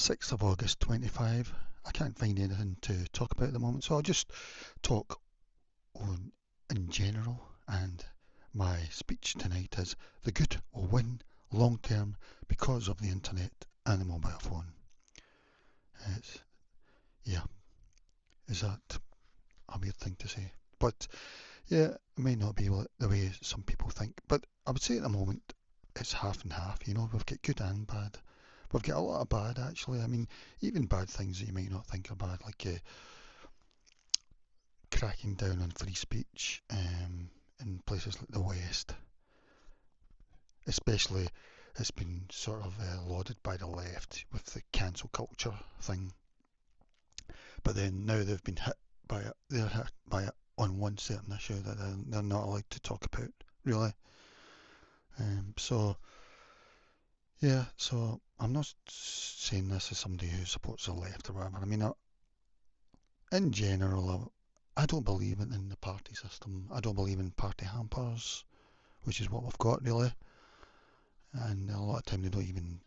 6th of August 25. I can't find anything to talk about at the moment, so I'll just talk on in general. And my speech tonight is the good will win long term because of the internet and the mobile phone. It's, yeah, is that a weird thing to say? But yeah, it may not be the way some people think, but I would say at the moment it's half and half. We've got good and bad. We've got a lot of bad actually. I mean, even bad things that you might not think are bad, like cracking down on free speech in places like the West. Especially, it's been sort of lauded by the left with the cancel culture thing. But then now they've been hit by it. They're hit by it on one certain issue that they're not allowed to talk about, really. So yeah, so I'm not saying this as somebody who supports the left or whatever. I mean, in general, I don't believe in the party system. I don't believe in party hampers, which is what we've got really. And a lot of time they don't even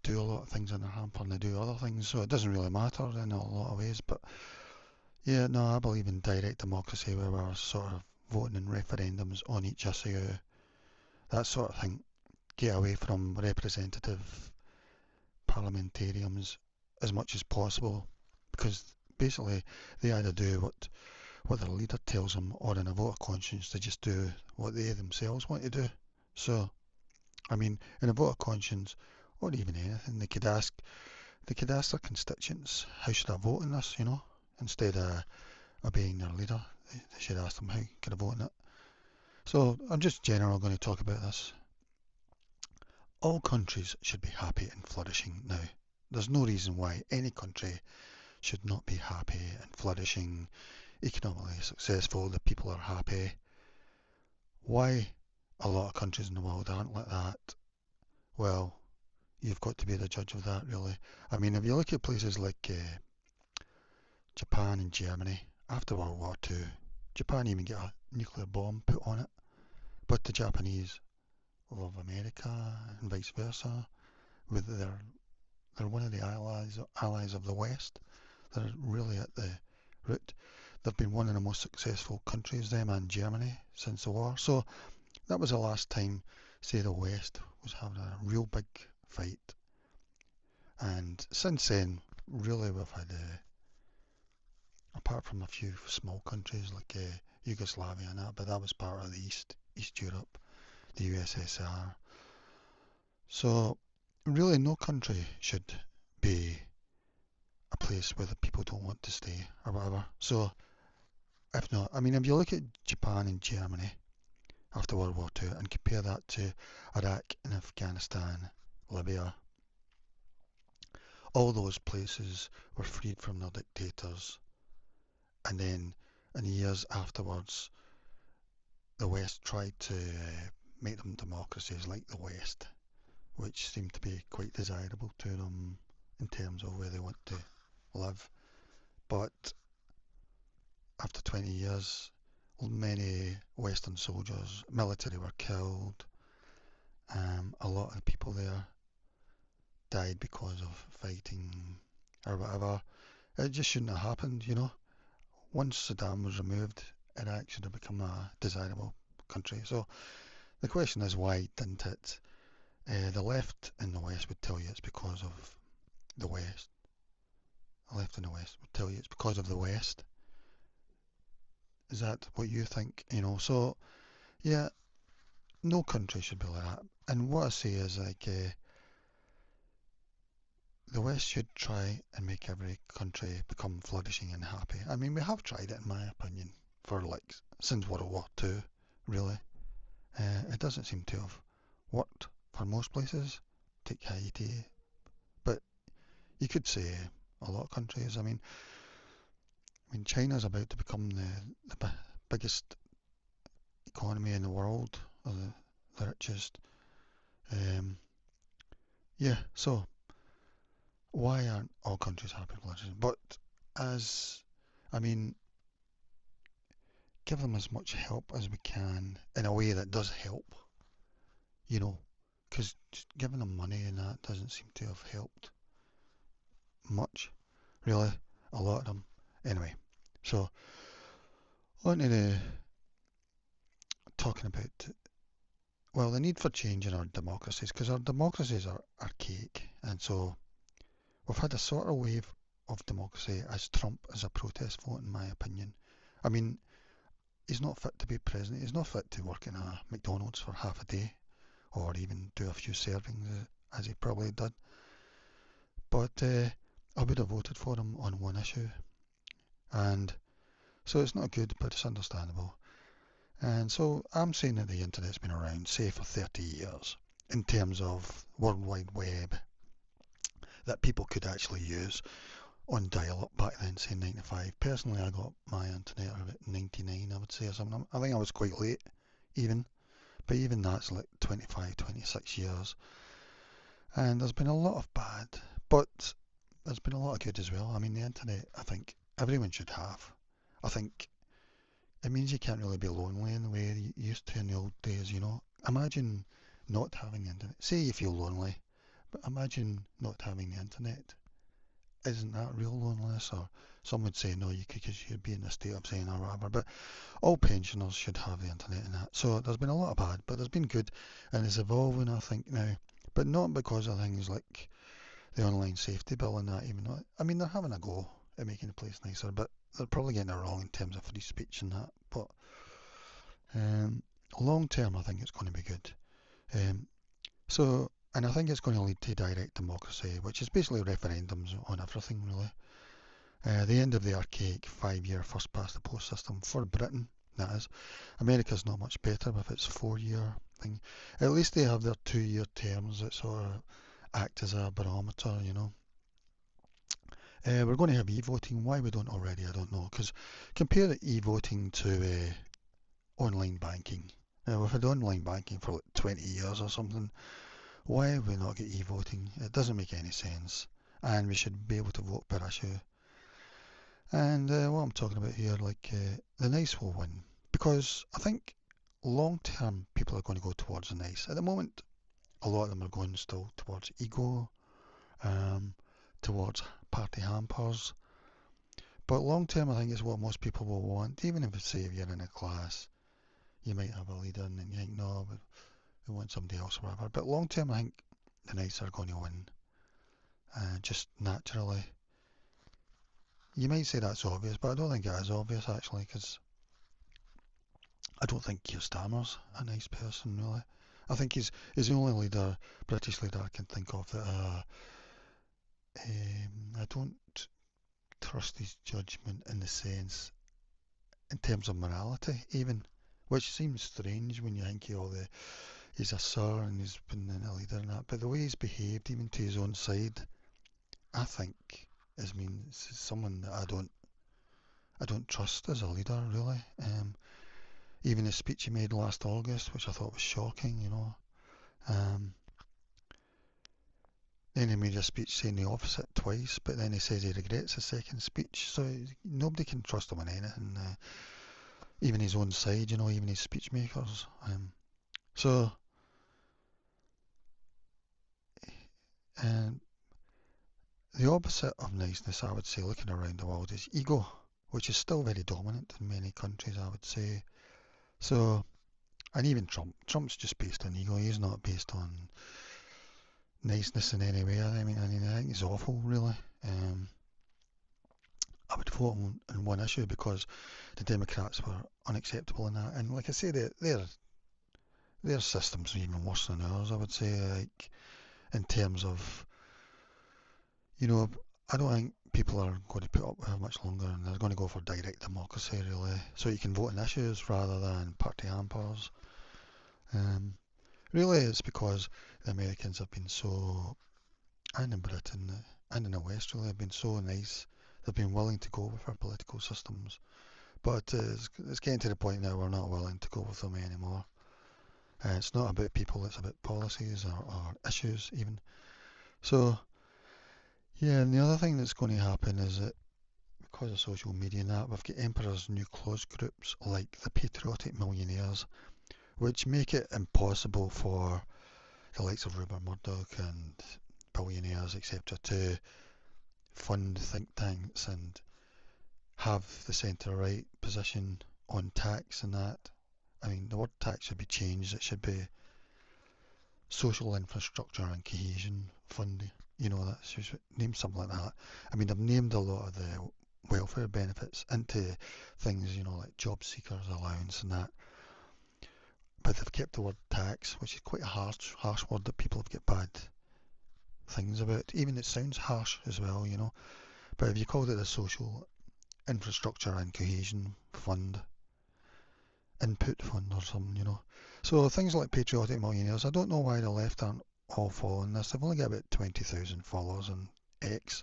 do a lot of things in their hamper and they do other things, so it doesn't really matter in a lot of ways. But yeah, no, I believe in direct democracy where we're sort of voting in referendums on each issue, that sort of thing. Get away from representative parliamentarians as much as possible because basically they either do what their leader tells them, or in a vote of conscience they just do what they themselves want to do. So I mean, in a vote of conscience, or even anything, they could ask their constituents, how should I vote on this, instead of obeying their leader. They should ask them, how can I vote on it? So I'm just generally going to talk about this. All countries should be happy and flourishing now. There's no reason why any country should not be happy and flourishing, economically successful, the people are happy. Why a lot of countries in the world aren't like that? Well, you've got to be the judge of that, really. I mean, if you look at places like Japan and Germany after World War II, Japan even got a nuclear bomb put on it, but the Japanese love America and vice versa. With they're one of the allies of the West. They're really at the root. They've been one of the most successful countries, them and Germany, since the war. So that was the last time, say, the West was having a real big fight. And since then, really, we've had, apart from a few small countries like Yugoslavia and that, but that was part of the East Europe, the USSR. So really, no country should be a place where the people don't want to stay or whatever. So if not, I mean, if you look at Japan and Germany after World War II and compare that to Iraq and Afghanistan, Libya, all those places were freed from their dictators. And then in the years afterwards, the West tried to make them democracies like the West, which seemed to be quite desirable to them in terms of where they want to live. But after 20 years, many Western soldiers, military were killed. A lot of people there died because of fighting or whatever. It just shouldn't have happened. Once Saddam was removed, Iraq should have become a desirable country. So the question is, why didn't it? The left in the West would tell you it's because of the West. The left in the West would tell you it's because of the West. Is that what you think? So yeah, no country should be like that. And what I say is like the West should try and make every country become flourishing and happy. I mean, we have tried it, in my opinion, for like since World War II, really. It doesn't seem to have worked for most places. Take Haiti, but you could say a lot of countries. I mean, China's about to become the biggest economy in the world, or the richest. Um, yeah, so why aren't all countries happy with legislation? But as, I mean, give them as much help as we can in a way that does help, you know, because giving them money and that doesn't seem to have helped. much, really. A lot of them. Anyway, so on to the talking about, well, the need for change in our democracies, because our democracies are archaic, and so we've had a sort of wave of democracy as Trump as a protest vote, in my opinion. I mean, he's not fit to be president. He's not fit to work in a McDonald's for half a day, or even do a few servings, as he probably did. But I would have voted for him on one issue, and so it's not good, but it's understandable. And so I'm saying that the internet's been around, say, for 30 years in terms of World Wide Web that people could actually use on dial-up back then, say 95. Personally, I got my internet about 99, I would say, or something. I think I was quite late, even. But even that's like 25, 26 years. And there's been a lot of bad, but there's been a lot of good as well. I mean, the internet, I think everyone should have. I think it means you can't really be lonely in the way you used to in the old days, you know. Imagine not having the internet. Say you feel lonely, but imagine not having the internet. Isn't that real loneliness? Or some would say no, you could, because you'd be in a state of Zen or whatever. But all pensioners should have the internet and that. So there's been a lot of bad, but there's been good, and it's evolving, I think, now. But not because of things like the online safety bill and that, even though, I mean, they're having a go at making the place nicer, but they're probably getting it wrong in terms of free speech and that. But um, long term, I think it's going to be good. Um, and I think it's going to lead to direct democracy, which is basically referendums on everything, really. The end of the archaic 5 year first past the post system for Britain, that is. America's not much better with its 4 year thing. At least they have their 2 year terms that sort of act as a barometer, you know. We're going to have e-voting. Why we don't already, I don't know. Because compare the e-voting to online banking. Now, we've had online banking for like 20 years or something. Why have we not got e-voting? It doesn't make any sense. And we should be able to vote per issue. And what I'm talking about here, like the nice will win. Because I think long term people are going to go towards the nice. At the moment, a lot of them are going still towards ego, um, towards party hampers. But long term, I think is what most people will want. Even if, say, if you're in a class, you might have a leader and then you think, no, we want somebody else or whatever. But long term, I think the nice are going to win. Just naturally. You might say that's obvious, but I don't think it is obvious actually, because I don't think Keir Starmer's a nice person really. I think he's the only leader, British leader I can think of that I don't trust his judgment in the sense, in terms of morality even, which seems strange when you think of all the, he's a sir and he's been a leader and that, but the way he's behaved even to his own side, I think is someone that I don't trust as a leader really. Even the speech he made last August, which I thought was shocking, you know. Um, then he made a speech saying the opposite twice, but then he says he regrets his second speech. So nobody can trust him on anything, even his own side, you know, even his speech makers. So, um, the opposite of niceness, I would say, looking around the world, is ego, which is still very dominant in many countries, I would say. So, and even Trump's just based on ego. He's not based on niceness in any way. I think it's awful, really. I would vote on one issue because the Democrats were unacceptable in that. And like I say, their system's even worse than ours, I would say, like, in terms of, you know, I don't think people are going to put up with it much longer and they're going to go for direct democracy, really. So you can vote on issues rather than party hampers. Really, it's because the Americans have been so, and in Britain and in the West, really, have been so nice. They've been willing to go with our political systems. But it's getting to the point now we're not willing to go with them anymore. It's not about people, it's about policies or issues, even. So, yeah, and the other thing that's going to happen is that because of social media and that, we've got Emperor's New Clothes groups like the Patriotic Millionaires, which make it impossible for the likes of Rupert Murdoch and billionaires, etc., to fund think tanks and have the centre-right position on tax and that. I mean, the word tax should be changed. It should be social infrastructure and cohesion fund. You know, that should name something like that. I mean, they've named a lot of the welfare benefits into things, you know, like job seekers allowance and that. But they've kept the word tax, which is quite a harsh word that people have got bad things about. Even it sounds harsh as well, you know. But if you called it a social infrastructure and cohesion fund, input fund or something, you know. So things like patriotic millionaires, I don't know why the left aren't all following this. They've only got about 20,000 followers on X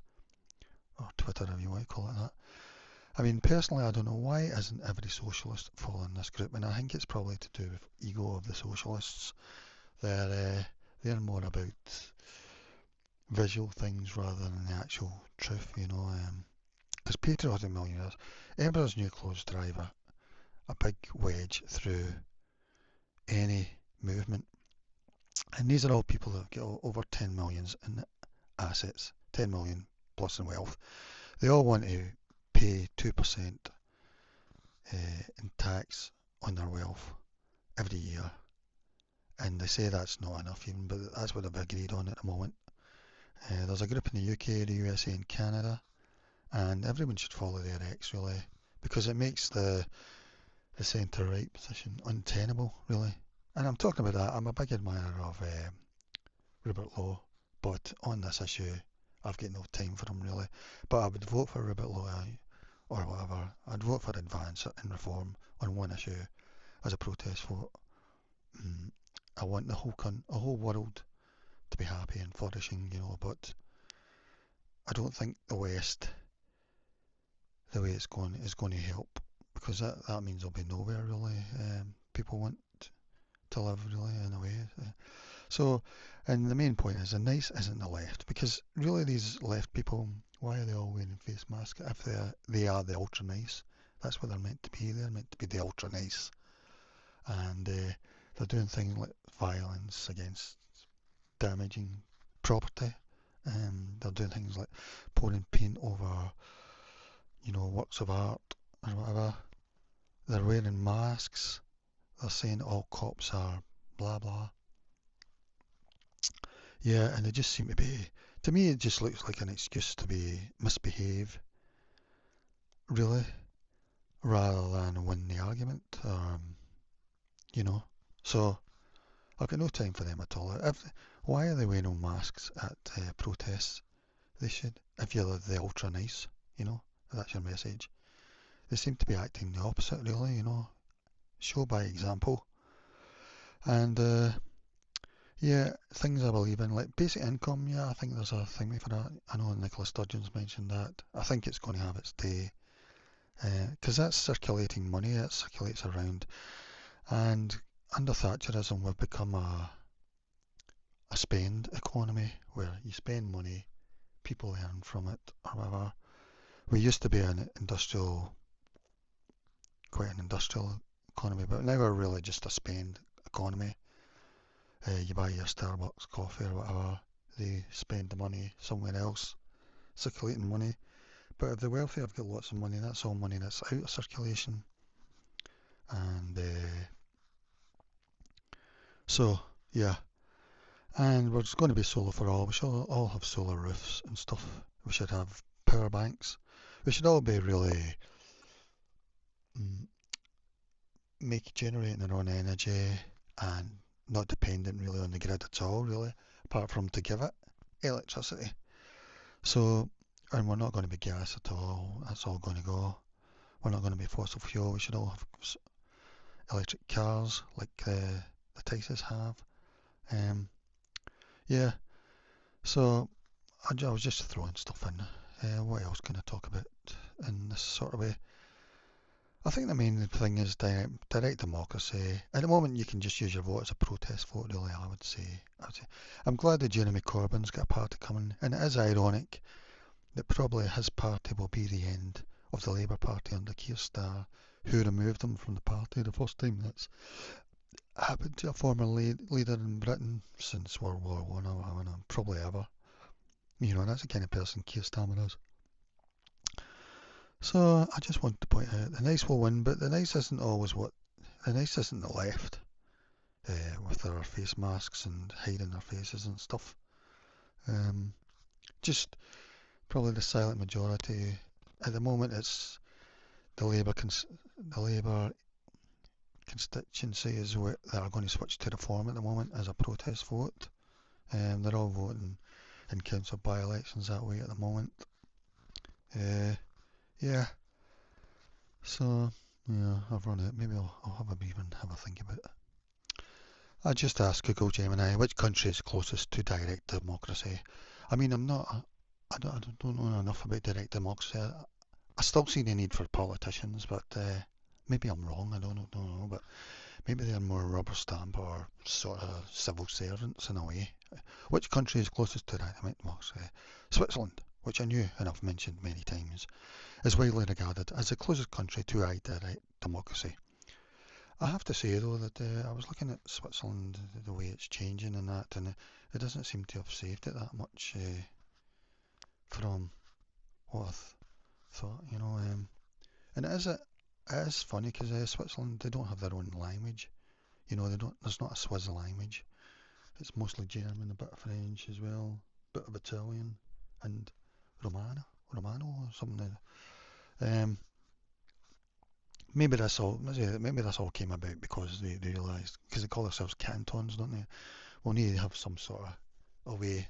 or Twitter, if you want to call it that. I mean, personally, I don't know why isn't every socialist following this group, and I think it's probably to do with ego of the socialists. They're more about visual things rather than the actual truth, you know. Because patriotic millionaires, Emperor's New Clothes drive a big wedge through any movement. And these are all people that get over 10 millions in assets, 10 million plus in wealth. They all want to pay 2% in tax on their wealth every year. And they say that's not enough even, but that's what they've agreed on at the moment. There's a group in the UK, the USA and Canada, and everyone should follow their X really, because it makes the centre-right position untenable really. And I'm talking about that, I'm a big admirer of Robert Law, but on this issue I've got no time for him really. But I would vote for Robert Law or whatever. I'd vote for advance and reform on one issue as a protest vote. I want the whole world to be happy and flourishing, you know, but I don't think the West, the way it's going, is going to help, because that means there'll be nowhere really. People want to live really in a way. So, and the main point is, the nice isn't the left, because really these left people, why are they all wearing face masks if they are the ultra nice? That's what they're meant to be. They're meant to be the ultra nice, and they're doing things like violence against damaging property. They're doing things like pouring paint over, you know, works of art or whatever. They're wearing masks. They're saying all cops are blah blah. Yeah, and they just seem to be. To me, it just looks like an excuse to misbehave, really, rather than win the argument. You know. So I've got no time for them at all. Why are they wearing masks at protests? They should. If you're the ultra nice, you know, if that's your message. They seem to be acting the opposite, really. You know, show by example. And yeah, things I believe in, like basic income. Yeah, I think there's a thing for that. I know Nicola Sturgeon's mentioned that. I think it's going to have its day, because that's circulating money. It circulates around, and under Thatcherism, we've become a spend economy where you spend money, people earn from it, or whatever. We used to be quite an industrial economy, but now we're really just a spend economy. You buy your Starbucks coffee or whatever, they spend the money somewhere else, circulating money. But if the wealthy have got lots of money, that's all money that's out of circulation. And so, yeah. And we're just going to be solar for all. We should all have solar roofs and stuff. We should have power banks. We should all be really mm, generating our own energy and not dependent really on the grid at all, really, apart from to give it electricity. So, and we're not going to be gas at all. That's all going to go. We're not going to be fossil fuel. We should all have electric cars like the Texas have. Yeah. So I was just throwing stuff in. What else can I talk about in this sort of way? I think the main thing is direct democracy. At the moment, you can just use your vote as a protest vote, really, I would say. I'm glad that Jeremy Corbyn's got a party coming, and it is ironic that probably his party will be the end of the Labour Party under Keir Starmer, who removed him from the party the first time that's happened to a former leader in Britain since World War One, or probably ever. That's the kind of person Keir Starmer is. So I just want to point out the nice will win, but the nice isn't always what the nice isn't the left with their face masks and hiding their faces and stuff. Just probably the silent majority at the moment. It's the Labour constituency is where that are going to switch to reform at the moment as a protest vote. They're all voting in council by-elections that way at the moment. Yeah, so yeah, I've run out. Maybe I'll have a wee and have a think about it. I just asked Google Gemini which country is closest to direct democracy. I mean, I don't know enough about direct democracy. I still see the need for politicians, but maybe I'm wrong. I don't know, but maybe they're more rubber stamp or sort of civil servants in a way. Which country is closest to direct democracy? Switzerland, which I knew and I've mentioned many times, is widely regarded as the closest country to direct democracy. I have to say though that I was looking at Switzerland, the way it's changing and that, and it doesn't seem to have saved it that much from what I thought. And it is funny because Switzerland, they don't have their own language. They don't. There's not a Swiss language. It's mostly German, a bit of French as well, a bit of Italian, and Romano or something. Um, maybe this all came about because they realised, because they call themselves cantons, don't they? We need to have some sort of a way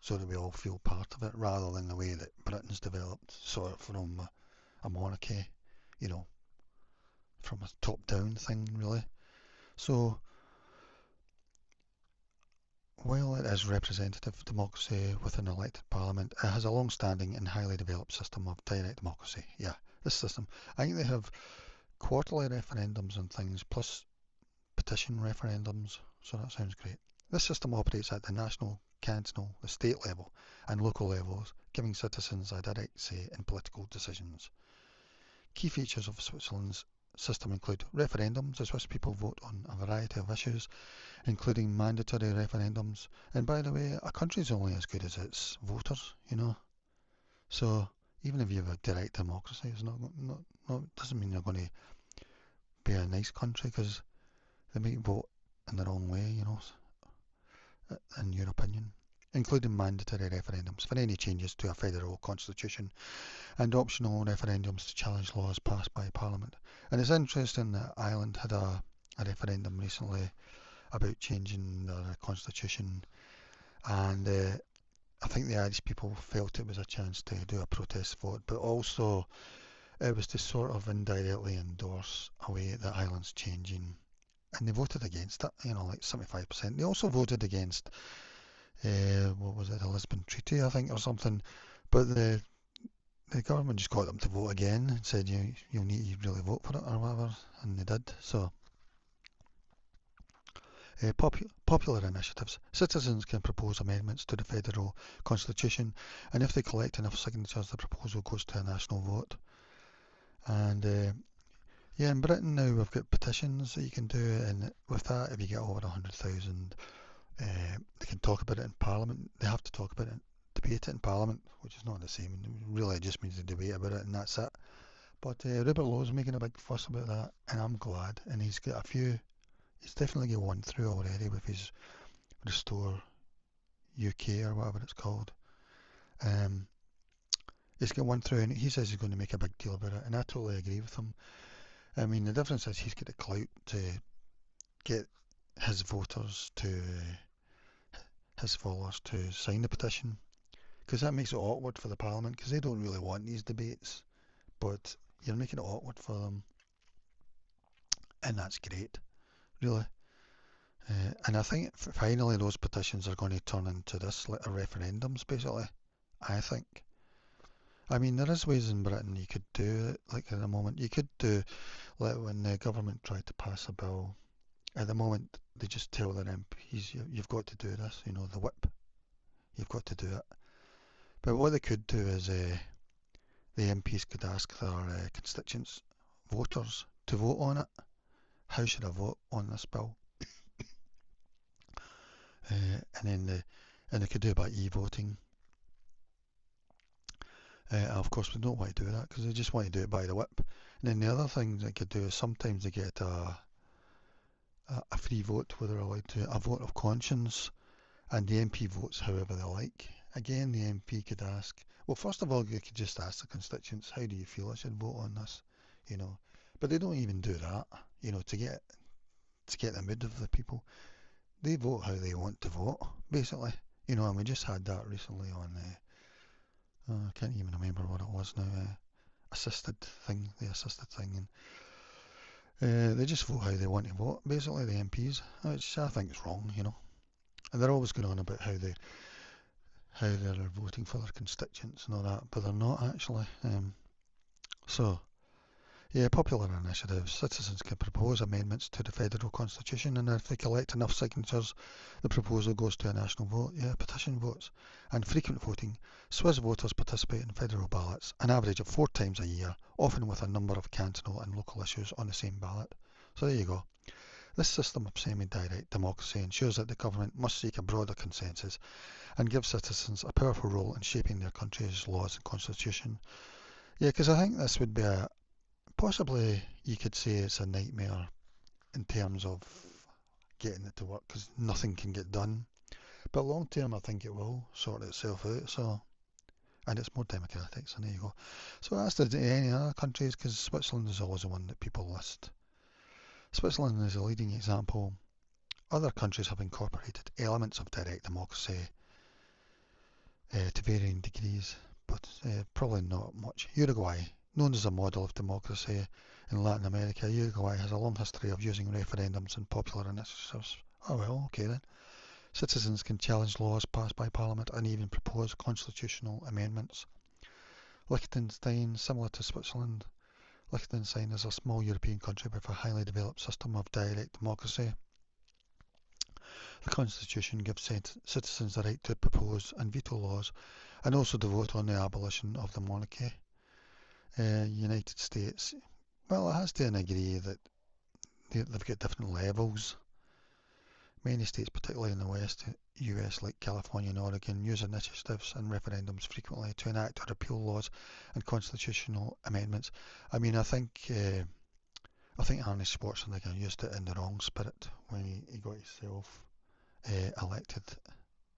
so that we all feel part of it, rather than the way that Britain's developed, sort of from a monarchy, you know, from a top-down thing, really. So while it is representative democracy with an elected parliament, it has a long-standing and highly developed system of direct democracy. Yeah, this system. I think they have quarterly referendums and things, plus petition referendums, so that sounds great. This system operates at the national, cantonal, the state level, and local levels, giving citizens a direct say in political decisions. Key features of Switzerland's system include referendums. The Swiss people vote on a variety of issues, including mandatory referendums. And by the way, a country is only as good as its voters. So even if you have a direct democracy, it's not doesn't mean you're going to be a nice country, because they might vote in the wrong way, in your opinion. Including mandatory referendums for any changes to a federal constitution and optional referendums to challenge laws passed by Parliament. And it's interesting that Ireland had a referendum recently about changing their constitution, and I think the Irish people felt it was a chance to do a protest vote, but also it was to sort of indirectly endorse a way that Ireland's changing, and they voted against it, like 75%. They also voted against, what was it, the Lisbon Treaty, I think, or something, but the government just got them to vote again and said you'll need to really vote for it or whatever, and they did. So popular initiatives. Citizens can propose amendments to the federal constitution, and if they collect enough signatures, the proposal goes to a national vote. And yeah, in Britain now we've got petitions that you can do, and with that, if you get over 100,000, they can talk about it in Parliament. They have to talk about it, debate it in Parliament, which is not the same. Really, it just means they debate about it, and that's it. But Robert Lowe's making a big fuss about that, and I'm glad. And he's got a few. He's definitely got one through already with his Restore UK or whatever it's called. Um, he's got one through, and he says he's going to make a big deal about it, and I totally agree with him. I mean, the difference is he's got the clout to get his voters to his followers to sign the petition, because that makes it awkward for the Parliament, because they don't really want these debates, but you're making it awkward for them, and that's great, really. And I think finally those petitions are going to turn into this, like referendums, basically. I think. I mean, there is ways in Britain you could do it, like at the moment. You could do, like when the government tried to pass a bill, at the moment they just tell their MPs, you've got to do this, the whip, you've got to do it. But what they could do is the MPs could ask their constituents, voters, to vote on it. How should I vote on this bill? And then they could do it by e-voting. Of course, we don't want to do that because they just want to do it by the whip. And then the other thing they could do is sometimes they get a free vote where they're allowed to a vote of conscience, and the MP votes however they like. Again, the MP could ask, well, first of all, you could just ask the constituents, how do you feel I should vote on this? You know, but they don't even do that. To get the mood of the people, they vote how they want to vote, basically. And we just had that recently on. I can't even remember what it was now. The assisted thing, and they just vote how they want to vote. Basically, the MPs, which I think is wrong. And they're always going on about how they're voting for their constituents and all that, but they're not actually. So, yeah, popular initiatives. Citizens can propose amendments to the federal constitution, and if they collect enough signatures, the proposal goes to a national vote. Yeah, petition votes. And frequent voting. Swiss voters participate in federal ballots, an average of 4 times a year, often with a number of cantonal and local issues on the same ballot. So there you go. This system of semi-direct democracy ensures that the government must seek a broader consensus and give citizens a powerful role in shaping their country's laws and constitution. Yeah, because I think this would be possibly you could say it's a nightmare in terms of getting it to work because nothing can get done. But long term, I think it will sort itself out. And it's more democratic. So there you go. So as to any other countries, because Switzerland is always the one that people list. Switzerland is a leading example. Other countries have incorporated elements of direct democracy to varying degrees, but probably not much. Uruguay, known as a model of democracy in Latin America, Uruguay has a long history of using referendums and popular initiatives. Oh well, okay then. Citizens can challenge laws passed by Parliament and even propose constitutional amendments. Liechtenstein, similar to Switzerland, Liechtenstein is a small European country with a highly developed system of direct democracy. The constitution gives citizens the right to propose and veto laws and also to vote on the abolition of the monarchy. United States, well, it has to agree that they've got different levels. Many states, particularly in the West US like California and Oregon, use initiatives and referendums frequently to enact or repeal laws and constitutional amendments. I mean, I think Arnie Schwarzenegger used it in the wrong spirit when he got himself elected.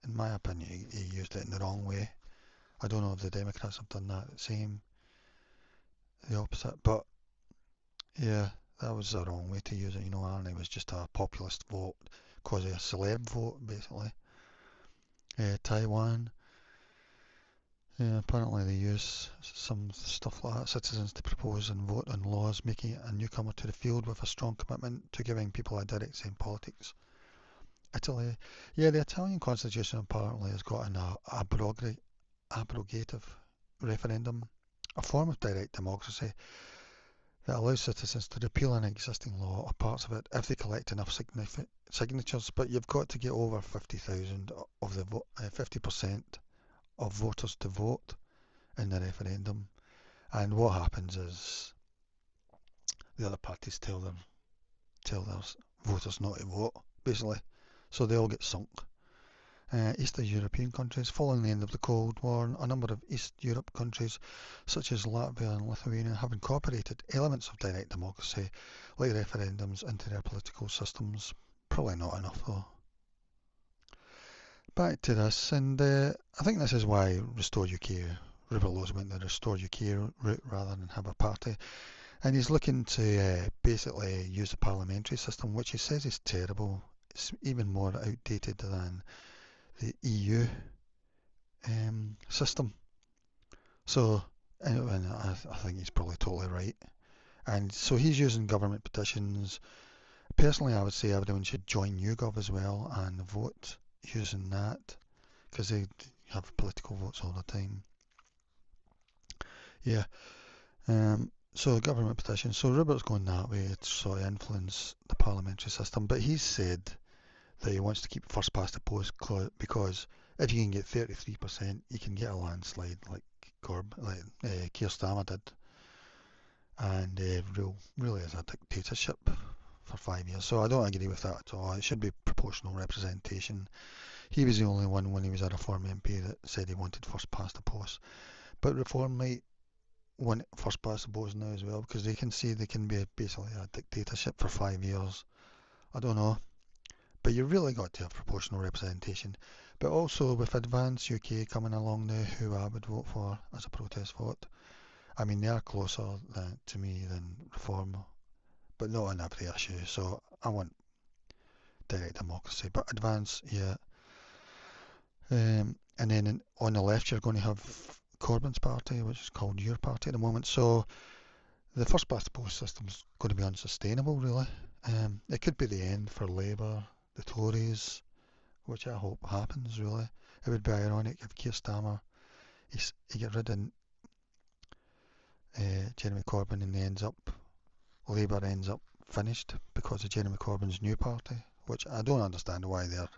In my opinion, he used it in the wrong way. I don't know if the Democrats have done that the opposite, but yeah, that was the wrong way to use it. Arnie was just a populist vote, cause of a celeb vote, basically. Taiwan, apparently they use some stuff like that, citizens to propose and vote on laws, making it a newcomer to the field with a strong commitment to giving people a direct say in politics. Italy, yeah, the Italian constitution apparently has got an abrogative referendum, a form of direct democracy that allows citizens to repeal an existing law or parts of it if they collect enough signatures, but you've got to get over 50,000 of the 50% of voters to vote in the referendum. And what happens is the other parties tell their voters not to vote, basically. So they all get sunk. Eastern European countries. Following the end of the Cold War, a number of East Europe countries, such as Latvia and Lithuania, have incorporated elements of direct democracy, like referendums, into their political systems. Probably not enough, though. Back to this, and I think this is why Restore UK, Rupert Lewis went the Restore UK route rather than have a party. And he's looking to basically use the parliamentary system, which he says is terrible. It's even more outdated than the EU system. So, and I think he's probably totally right. And so he's using government petitions. Personally, I would say everyone should join YouGov as well and vote using that, because they have political votes all the time. Yeah. So government petitions. So Rupert's going that way to sort of influence the parliamentary system, but he's said that he wants to keep first past the post because if you can get 33%, you can get a landslide like Keir Starmer did, and really is a dictatorship for 5 years. So I don't agree with that at all. It should be proportional representation. He was the only one when he was a Reform MP that said he wanted first past the post. But Reform might want first past the boats now as well, because they can say they can be basically a dictatorship for 5 years. I don't know. But you really got to have proportional representation. But also with Advance UK coming along now, who I would vote for as a protest vote. I mean, they are closer to me than Reform, but not on every issue. So I want direct democracy. But Advance, yeah. And then on the left, you're going to have Corbyn's party, which is called Your Party at the moment. So the first past the post system's going to be unsustainable, really. It could be the end for Labour, the Tories, which I hope happens, really. It would be ironic if Keir Starmer, he get rid of Jeremy Corbyn and Labour ends up finished because of Jeremy Corbyn's new party, which I don't understand why they're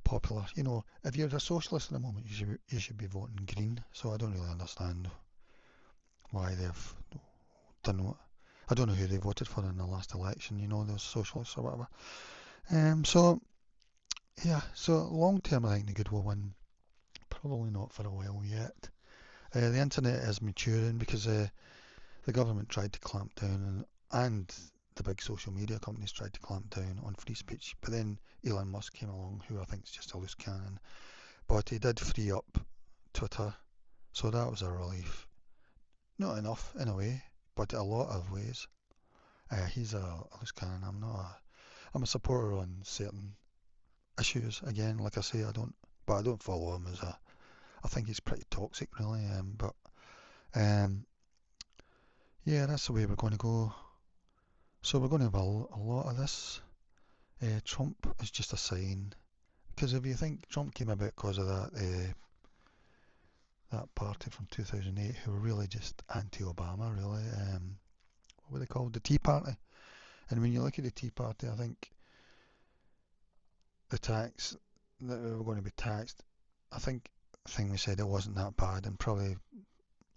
popular. You know, if you're a socialist at the moment, you should be voting Green. So I don't really understand why they've done what. I don't know who they voted for in the last election. You know, those socialists or whatever. So yeah. So long term, I think the good will win. Probably not for a while yet. The internet is maturing because the government tried to clamp down and the big social media companies tried to clamp down on free speech. But then Elon Musk came along, who I think is just a loose cannon. But he did free up Twitter, so that was a relief. Not enough in a way, but a lot of ways. He's a loose cannon. I'm a supporter on certain issues. Again, like I say, I don't follow him I think he's pretty toxic, really. Um, yeah, that's the way we're going to go. So we're going to have a lot of this. Trump is just a sign, because if you think Trump came about because of that party from 2008, who were really just anti-Obama, really. What were they called? The Tea Party. And when you look at the Tea Party, I think the tax that we were going to be taxed, I think we said it wasn't that bad, and probably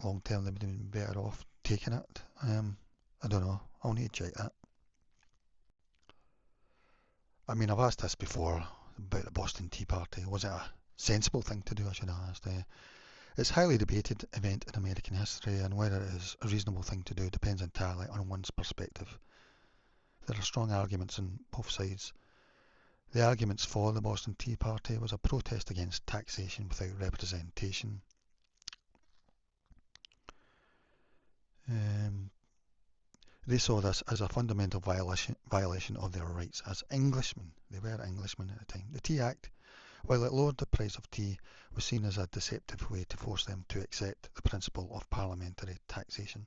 long term they would have been better off taking it. I don't know. I'll need to check that. I mean, I've asked this before about the Boston Tea Party. Was it a sensible thing to do? I should have asked. It's a highly debated event in American history, and whether it is a reasonable thing to do depends entirely on one's perspective. There are strong arguments on both sides. The arguments for the Boston Tea Party was a protest against taxation without representation. They saw this as a fundamental violation of their rights as Englishmen. They were Englishmen at the time. The Tea Act, while it lowered the price of tea, was seen as a deceptive way to force them to accept the principle of parliamentary taxation.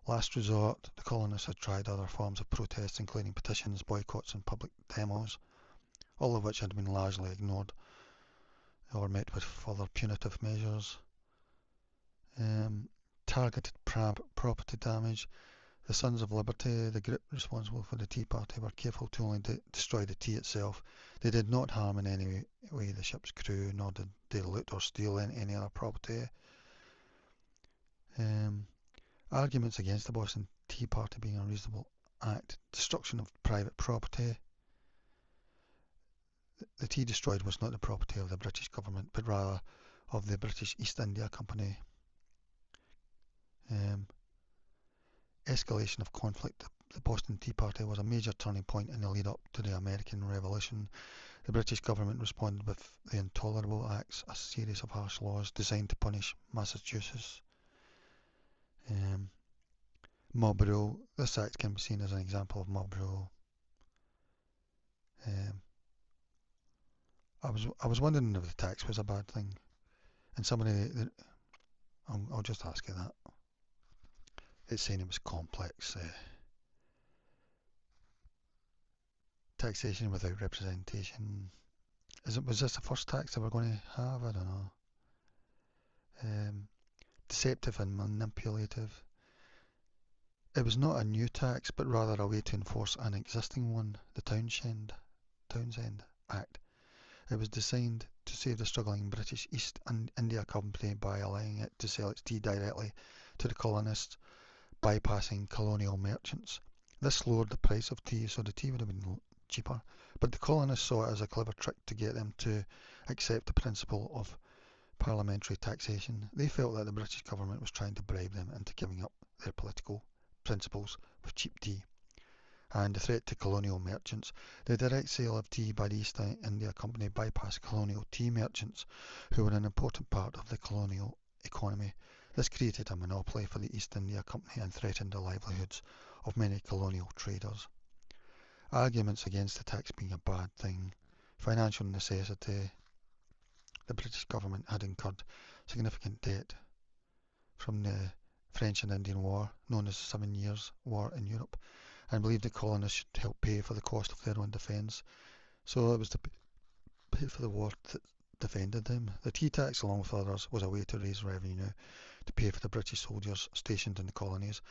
Last resort, the colonists had tried other forms of protest, including petitions, boycotts and public demos, all of which had been largely ignored or met with further punitive measures. Targeted property damage. The Sons of Liberty, the group responsible for the Tea Party, were careful to only destroy the tea itself. They did not harm in any way the ship's crew, nor did they loot or steal any other property. Arguments against the Boston Tea Party being a reasonable act. Destruction of private property. The tea destroyed was not the property of the British government, but rather of the British East India Company. Escalation of conflict. The Boston Tea Party was a major turning point in the lead up to the American Revolution. The British government responded with the Intolerable Acts, a series of harsh laws designed to punish Massachusetts. Mob rule. This act can be seen as an example of mob rule. I was wondering if the tax was a bad thing, and I'll just ask you that. It's saying it was complex. Taxation without representation. Was this the first tax that we're going to have? I don't know. Deceptive and manipulative. It was not a new tax, but rather a way to enforce an existing one, the Townshend Act. It was designed to save the struggling British East India Company by allowing it to sell its tea directly to the colonists, bypassing colonial merchants. This lowered the price of tea, so the tea would have been cheaper, but the colonists saw it as a clever trick to get them to accept the principle of parliamentary taxation. They felt that the British government was trying to bribe them into giving up their political principles with cheap tea. And the threat to colonial merchants. The direct sale of tea by the East India Company bypassed colonial tea merchants, who were an important part of the colonial economy. This created a monopoly for the East India Company and threatened the livelihoods of many colonial traders. Arguments against the tax being a bad thing. Financial necessity. The British government had incurred significant debt from the French and Indian War, known as the 7 Years' War in Europe, and believed the colonists should help pay for the cost of their own defence. So it was to pay for the war that defended them. The tea tax, along with others, was a way to raise revenue to pay for the British soldiers stationed in the colonies.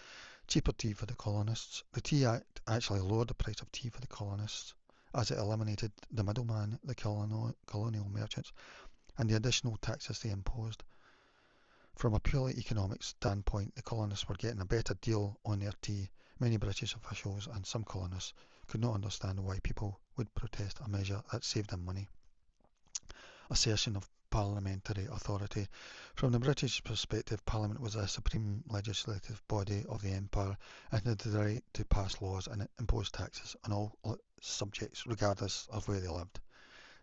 Cheaper tea for the colonists. The Tea Act actually lowered the price of tea for the colonists, as it eliminated the middleman, the colonial merchants, and the additional taxes they imposed. From a purely economic standpoint, the colonists were getting a better deal on their tea. Many British officials and some colonists could not understand why people would protest a measure that saved them money. Assertion of parliamentary authority. From the British perspective, Parliament was a supreme legislative body of the Empire and had the right to pass laws and impose taxes on all subjects, regardless of where they lived.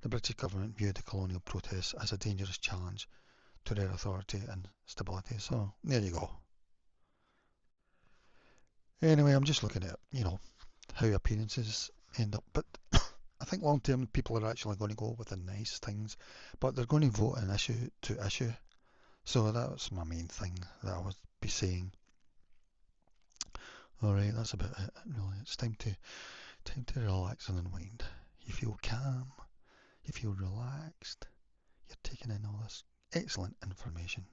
The British government viewed the colonial protests as a dangerous challenge to their authority and stability. So, there you go. Anyway, I'm just looking at, how appearances end up. But I think long term people are actually going to go with the nice things, but they're going to vote on issue to issue. So that's my main thing that I would be saying. Alright, that's about it. Really, it's time to relax and unwind. You feel calm, you feel relaxed, you're taking in all this excellent information.